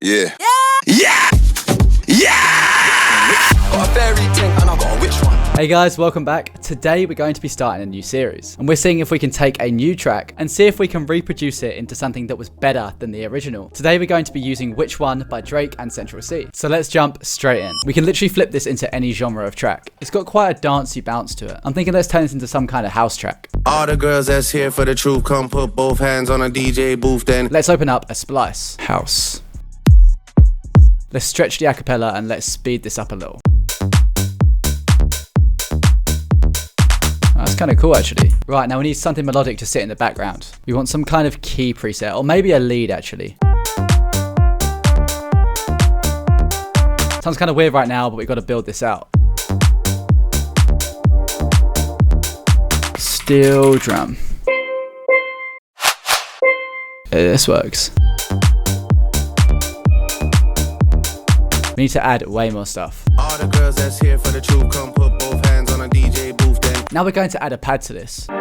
Yeah. Yeah! Yeah! Got a fairy thing and I got a witch one. Hey guys, welcome back. Today we're going to be starting a new series, and we're seeing if we can take a new track and see if we can reproduce it into something that was better than the original. Today we're going to be using Which One by Drake and Central C. So let's jump straight in. We can literally flip this into any genre of track. It's got quite a dancey bounce to it. I'm thinking let's turn this into some kind of house track. All the girls that's here for the truth, come put both hands on a DJ booth then. Let's open up a splice. House. Let's stretch the acapella and let's speed this up a little. That's kind of cool actually. Right, now we need something melodic to sit in the background. We want some kind of key preset, or maybe a lead actually. Sounds kind of weird right now, but we've got to build this out. Steel drum. Yeah, this works. We need to add way more stuff. All the girls that's here for the truth, come put both hands on a DJ booth then. Now we're going to add a pad to this. I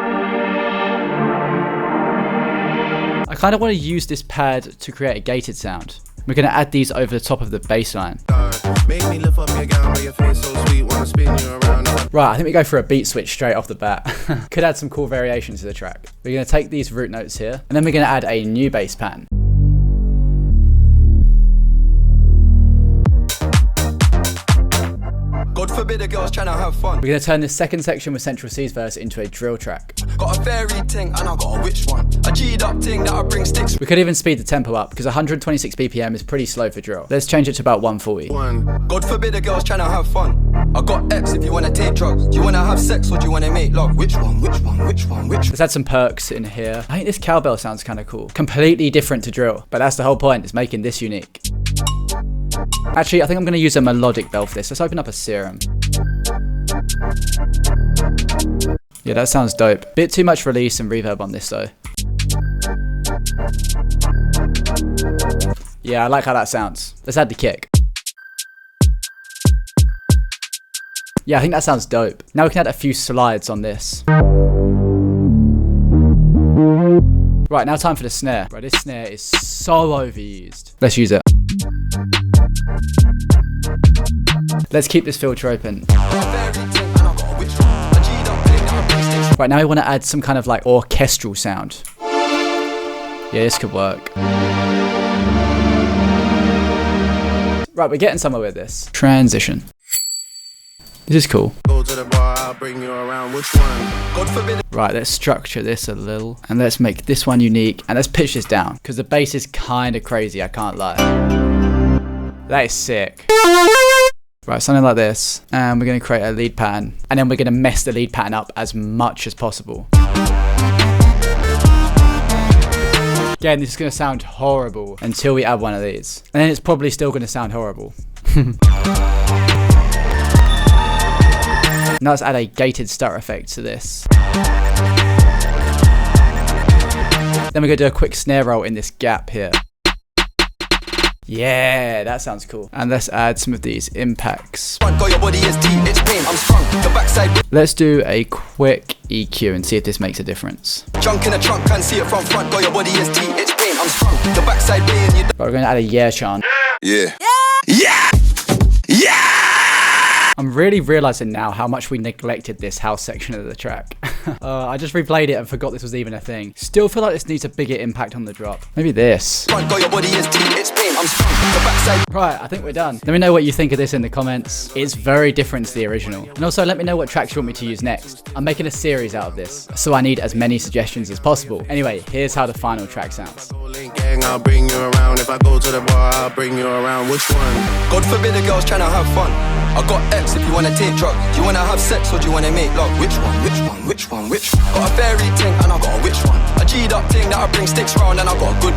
kind of want to use this pad to create a gated sound. We're going to add these over the top of the bass line. Make me lift up your gown, but your face so sweet, wanna spin you around. Right, I think we go for a beat switch straight off the bat. Could add some cool variations to the track. We're going to take these root notes here, and then we're going to add a new bass pattern. God forbid a girl's trying to have fun. We're going to turn this second section with Central C's verse into a drill track. Got a fairy thing and I got a witch one. A G'd up thing that I bring sticks. We could even speed the tempo up because 126 BPM is pretty slow for drill. Let's change it to about 140. God forbid a girl's trying to have fun. I got X if you want to take drugs. Do you want to have sex or do you want to make love? Which one? Which one? Which one? Which one? Let's add some perks in here. I think this cowbell sounds kind of cool. Completely different to drill, but that's the whole point, is making this unique. Actually, I think I'm going to use a melodic bell for this. Let's open up a Serum. Yeah, that sounds dope. Bit too much release and reverb on this though. Yeah, I like how that sounds. Let's add the kick. Yeah, I think that sounds dope. Now we can add a few slides on this. Right, now time for the snare. Bro, this snare is so overused. Let's use it. Let's keep this filter open. Right, now we want to add some kind of like orchestral sound. Yeah, this could work. Right, we're getting somewhere with this. Transition. This is cool. Go to the bar, I'll bring you around. Which one? Right, let's structure this a little and let's make this one unique and let's pitch this down because the bass is kind of crazy, I can't lie. That is sick. Right, something like this, and we're going to create a lead pattern, and then we're going to mess the lead pattern up as much as possible. Again, this is going to sound horrible until we add one of these, and then it's probably still going to sound horrible. Now let's add a gated stutter effect to this. Then we're going to do a quick snare roll in this gap here. Yeah, that sounds cool. And let's add some of these impacts. Let's do a quick EQ and see if this makes a difference. Junk in a trunk, can't see it from front. Got your body is T, it's pain. I'm sprung. The backside way and you. But we're going to add a yeah chant. Yeah. Yeah. Yeah. I'm really realizing now how much we neglected this house section of the track. I just replayed it and forgot this was even a thing. Still feel like this needs a bigger impact on the drop. Maybe this. Front, got your body is T, it's pain. I'm sprung. The backside. Right, I think we're done. Let me know what you think of this in the comments. It's very different to the original. And also let me know what tracks you want me to use next. I'm making a series out of this, so I need as many suggestions as possible. Anyway, here's how the final track sounds. Gang, I'll bring you around. If I go to the bar, I'll bring you around. Which one? God forbid a girl's trying to have fun. I got X if you want to take drugs. Do you want to have sex or do you want to make love? Which one? Which one? Which one? Which one? Got a fairy thing and I got a witch one. A G'd up thing that I bring sticks round and I got a good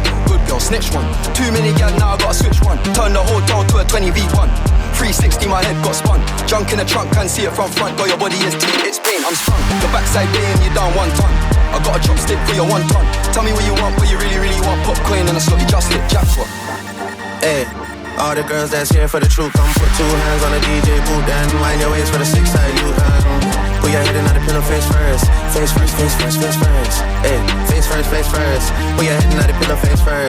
girl snitch one. Too many gal now I got a switch one. Turn the whole town to a 20v1. 360 my head got spun. Junk in a trunk, can't see it from front. Got your body is T, it's pain. I'm sprung. The backside laying you down 1 ton. I got a chopstick for your 1 ton. Tell me what you want, what you really want. Pop coin and a slot, you just hit jackpot. Hey, all the girls that's here for the truth, come put 2 hands on the DJ booth, then wind your waist for the 6 side you. Put your head in the pillow face first. Face first, face first, face first. Hey, face first, face first. Put your head in the pillow face first.